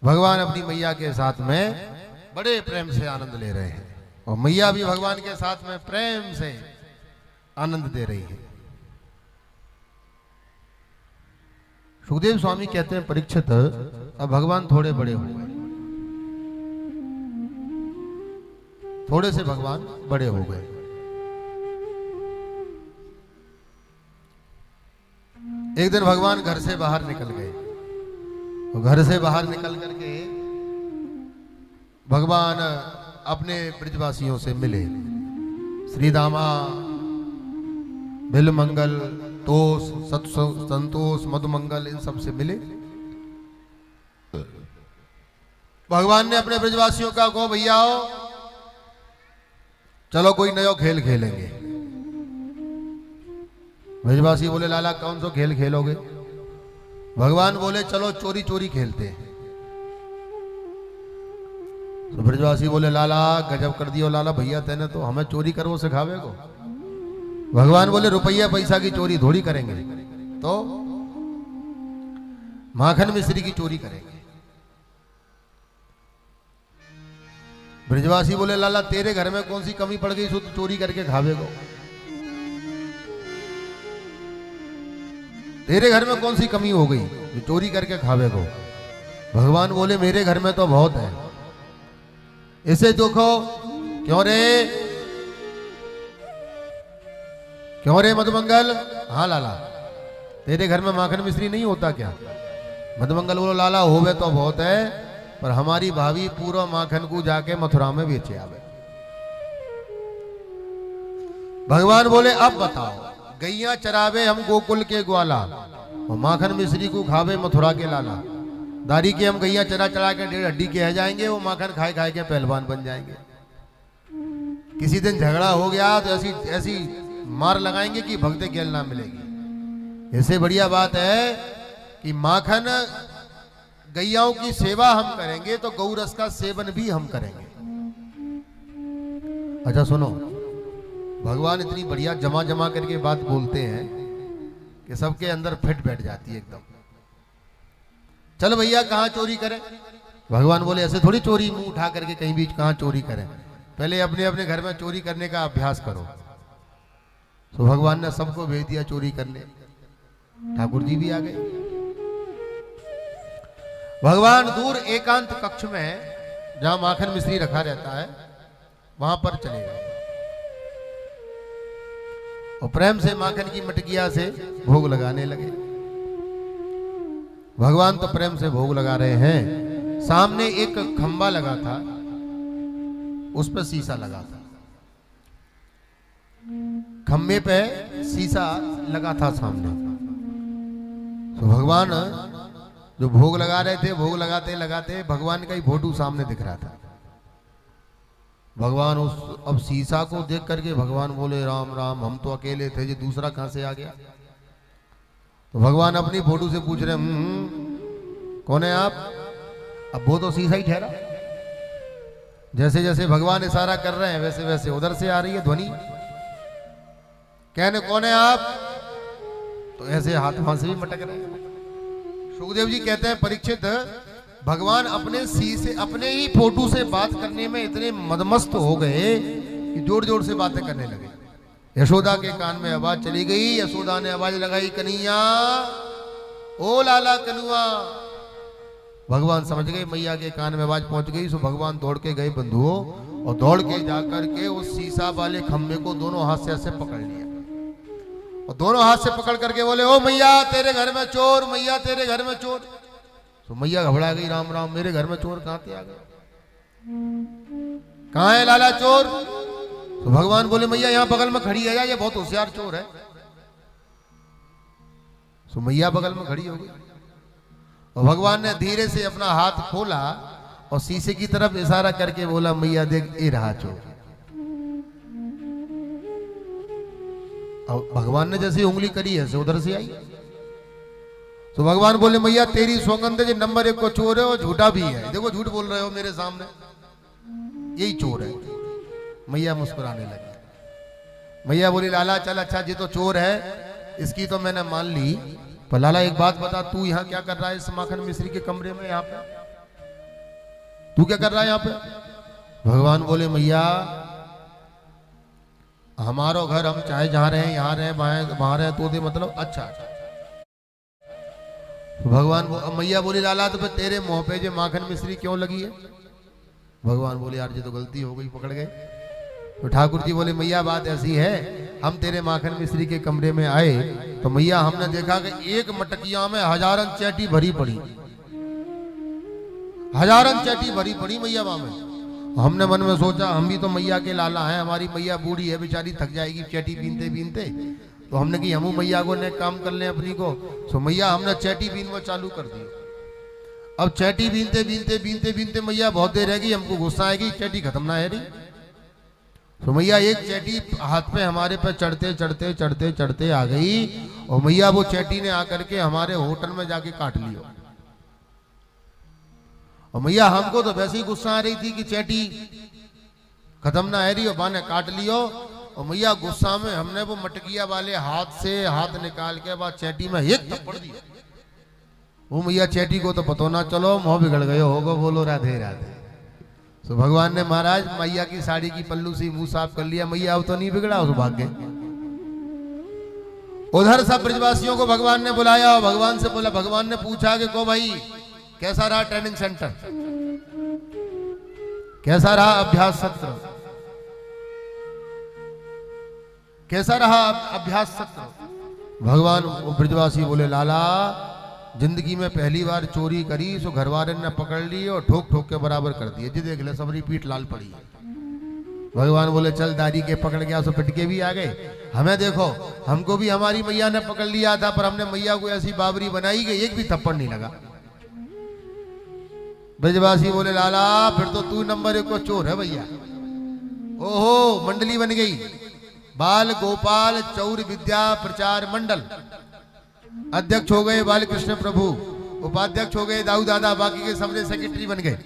भगवान अपनी मैया के साथ में बड़े प्रेम से आनंद ले रहे हैं और मैया भी भगवान के साथ में प्रेम से आनंद दे रही है। सुखदेव स्वामी कहते हैं, परीक्षित अब भगवान थोड़े बड़े हो गए, थोड़े से भगवान बड़े हो गए। एक दिन भगवान घर से बाहर निकल गए और घर से बाहर निकल करके भगवान अपने ब्रजवासियों से मिले। श्री दामा, बिलमंगल, तोष, संतोष, मधुमंगल, इन सब से मिले। भगवान ने अपने ब्रजवासियों का कहो, भैया आओ चलो कोई नया खेल खेलेंगे। ब्रजवासी बोले, लाला कौन सा खेल खेलोगे? भगवान बोले, चलो चोरी चोरी खेलते हैं। तो ब्रजवासी बोले, लाला गजब कर दियो लाला, भैया तेने तो हमें चोरी करवो सिखावे को। भगवान बोले, रुपया पैसा की चोरी थोड़ी करेंगे, तो माखन मिश्री की चोरी करेंगे। ब्रजवासी बोले, लाला तेरे घर में कौन सी कमी पड़ गई सो तू चोरी करके खावे को? तेरे घर में कौन सी कमी हो गई जो चोरी करके खावे को? भगवान बोले, मेरे घर में तो बहुत है। इसे देखो, क्यों रे, क्यों रे मधुमंगल? हाँ लाला, तेरे घर में माखन मिश्री नहीं होता क्या? मधुमंगल बोलो, लाला होवे तो बहुत है, पर हमारी भाभी पूरा माखन को जाके मथुरा में बेचे आवे। भगवान बोले, अब बताओ, गैया चरावे हम गोकुल के ग्वाला और माखन मिश्री को खावे मथुरा के लाला। दारी के हम गैया चरा चरा के 1.5 हड्डी के रह जाएंगे, वो माखन खाए खाए के पहलवान बन जाएंगे। किसी दिन झगड़ा हो गया तो ऐसी ऐसी मार लगाएंगे कि भगते गेल ना मिलेगी। इससे बढ़िया बात है कि माखन गैयाओं की सेवा हम करेंगे तो गौरस का सेवन भी हम करेंगे। अच्छा सुनो, भगवान इतनी बढ़िया जमा जमा करके बात बोलते हैं कि सबके अंदर फिट बैठ जाती है एकदम। चल भैया कहाँ चोरी करें? भगवान बोले, ऐसे थोड़ी चोरी मुंह उठा करके कहीं भी कहाँ चोरी करें, पहले अपने अपने घर में चोरी करने का अभ्यास करो। तो भगवान ने सबको भेज दिया चोरी करने। ठाकुर जी भी आ गए। भगवान दूर एकांत कक्ष में जहां माखन मिश्री रखा रहता है वहां पर चले गए और प्रेम से माखन की मटकिया से भोग लगाने लगे। भगवान तो प्रेम से भोग लगा रहे हैं। सामने एक खंबा लगा था, उस पर शीशा लगा था। खंबे पे शीशा लगा था सामने। तो भगवान जो भोग लगा रहे थे, भोग लगाते लगाते भगवान का ही फोटो सामने दिख रहा था। भगवान उस अब शीशा को देख करके भगवान बोले, राम राम, हम तो अकेले थे, ये दूसरा कहां से आ गया? तो भगवान अपनी फोटो से पूछ रहे, कौन है आप? अब वो तो शीशा ही ठहरा। जैसे जैसे भगवान इशारा कर रहे हैं वैसे वैसे उधर से आ रही है ध्वनि, कहने कौन है आप? तो ऐसे हाथ वहां से भी मटक रहे हैं। सुखदेव जी कहते हैं, परीक्षित भगवान अपने शीशे, अपने ही फोटो से बात करने में इतने मदमस्त हो गए कि जोर जोर से बातें करने लगे। यशोदा के कान में आवाज चली गई। यशोदा ने आवाज लगाई, कन्हैया, ओ लाला कनुआ। भगवान समझ गए मैया के कान में आवाज पहुंच गई। सो भगवान दौड़ के गए बंधुओं और दौड़ के जाकर के उस शीशा वाले खंभे को दोनों हाथ से ऐसे पकड़ लिया और दोनों हाथ से पकड़ करके बोले, ओ मैया तेरे घर में चोर, मैया तेरे घर में चोर। तो मैया घबरा गई, राम राम, मेरे घर में चोर कहां से आ गए? कहां है लाला चोर? तो भगवान बोले, मैया यहां बगल में खड़ी है, ये बहुत होशियार चोर है। तो मैया बगल में खड़ी हो गई और भगवान ने धीरे से अपना हाथ खोला और शीशे की तरफ इशारा करके बोला, मैया देख ये रहा चोर। और भगवान ने जैसे उंगली करी है से उधर से आई। तो भगवान बोले, मैया तेरी सौगंध जो नंबर 1 को चोर है वो झूठा भी है। देखो झूठ बोल रहे हो मेरे सामने, यही चोर है। मैया मुस्कुराने लगी। मैया बोली, लाला चल अच्छा, ये तो चोर है, इसकी तो मैंने मान ली, पर लाला एक बात बता, तू यहाँ क्या कर रहा है इस माखन मिश्री के कमरे में? यहाँ पे तू क्या कर रहा है यहाँ पे? भगवान बोले मैया हमारो घर हम चाहे जहां रहे यहाँ रहे वहां रहे तो दे मतलब अच्छा। तो भगवान मैया बोली लाला तो फिर तेरे मुंह पे जो माखन मिश्री क्यों लगी है? भगवान बोले यार ये तो गलती हो गई, पकड़ गए। तो ठाकुर जी बोले मैया बात ऐसी है, हम तेरे माखन मिश्री के कमरे में आए तो मैया हमने देखा कि एक मटकिया में हजारन चैटी भरी पड़ी, हजारन चैटी भरी पड़ी मैया वहां में। हमने मन में सोचा हम भी तो मैया के लाला हैं, हमारी मैया बूढ़ी है बेचारी, थक जाएगी चैटी बीनते बीनते। तो हमने कि हमू मैया को ने काम कर ले अपनी को। सो मैया हमने चैटी बीन वो चालू कर दी। अब चैटी बीनते बीनते बीनते बीनते मैया बहुत देर रहेगी, हमको गुस्सा आएगी, चैटी खत्म ना है नहीं। तो मैया एक चैटी हाथ पे हमारे पे चढ़ते चढ़ते चढ़ते चढ़ते आ गई और मैया वो चैटी ने आकर के हमारे होटल में जाके काट लियो। और मैया हमको तो वैसे ही गुस्सा आ रही थी कि चैटी खत्म ना है रही और बाने काट लियो। और मैया गुस्सा में हमने वो मटकिया वाले हाथ से हाथ निकाल के बाद चैटी में एक थप्पड़ दिया। वो मैया चैटी को तो पतो ना चलो मुंह बिगड़ गए होगो, बोलो राधे राधे। तो भगवान ने महाराज मैया की साड़ी की पल्लू से मुंह साफ कर लिया, मैया अब तो नहीं बिगड़ा उस भाग्य। उधर सब ब्रजवासियों को भगवान ने बुलाया और भगवान से बोला, भगवान ने पूछा कि को भाई कैसा रहा ट्रेनिंग सेंटर, कैसा रहा अभ्यास सत्र, कैसा रहा अभ्यास सत्र? भगवान ब्रजवासी बोले लाला जिंदगी में पहली बार चोरी करी सो घर वाले ने पकड़ ली और ठोक ठोक के बराबर कर दिए, जी देख ले सबरी पीठ लाल पड़ी। भगवान बोले चल दारी के पकड़ गया सो पिटके भी आ गए। हमें देखो हमको भी हमारी मैया ने पकड़ लिया था पर हमने मैया को ऐसी बाबरी बनाई कि एक भी थप्पड़ नहीं लगा। ब्रजवासी बोले लाला फिर तो तू नंबर 1 को चोर है भैया। ओहो मंडली बन गई, बाल गोपाल चौर विद्या प्रचार मंडल। अध्यक्ष हो गए बाल कृष्ण प्रभु, उपाध्यक्ष हो गए दाऊ दादा, बाकी के सबरे सेक्रेटरी बन गए।